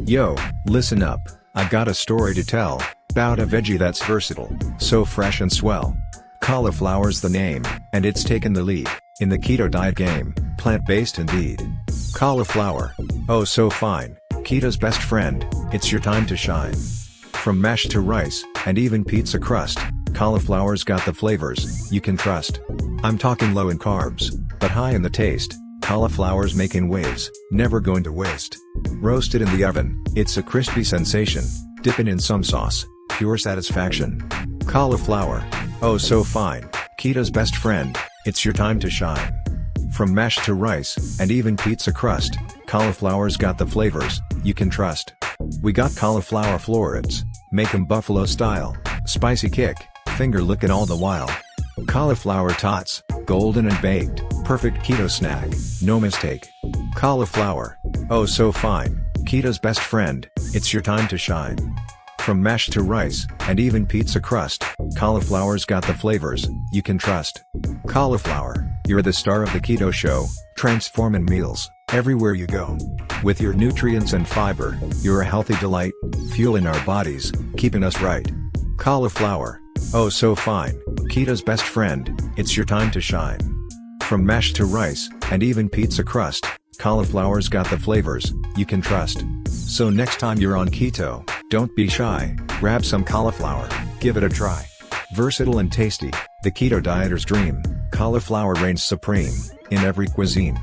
Yo, listen up, I got a story to tell, about a veggie that's versatile, so fresh and swell. Cauliflower's the name, and it's taken the lead, in the keto diet game, plant-based indeed. Cauliflower, oh so fine, keto's best friend, it's your time to shine. From mash to rice, and even pizza crust, cauliflower's got the flavors you can trust. I'm talking low in carbs, but high in the taste. Cauliflower's making waves, never going to waste. Roasted in the oven, it's a crispy sensation, dipping in some sauce, pure satisfaction. Cauliflower, oh so fine, keto's best friend, it's your time to shine. From mash to rice, and even pizza crust, cauliflower's got the flavors you can trust. We got cauliflower florets, make 'em buffalo style, spicy kick, finger licking all the while. Cauliflower tots, golden and baked, perfect keto snack, no mistake. Cauliflower, oh so fine, keto's best friend, it's your time to shine. From mash to rice, and even pizza crust, cauliflower's got the flavors you can trust. Cauliflower, you're the star of the keto show, transforming meals everywhere you go. With your nutrients and fiber, you're a healthy delight, fueling our bodies, keeping us right. Cauliflower, oh so fine, keto's best friend, it's your time to shine. From mash to rice, and even pizza crust, cauliflower's got the flavors you can trust. So next time you're on keto, don't be shy, grab some cauliflower, give it a try. Versatile and tasty, the keto dieter's dream, cauliflower reigns supreme in every cuisine.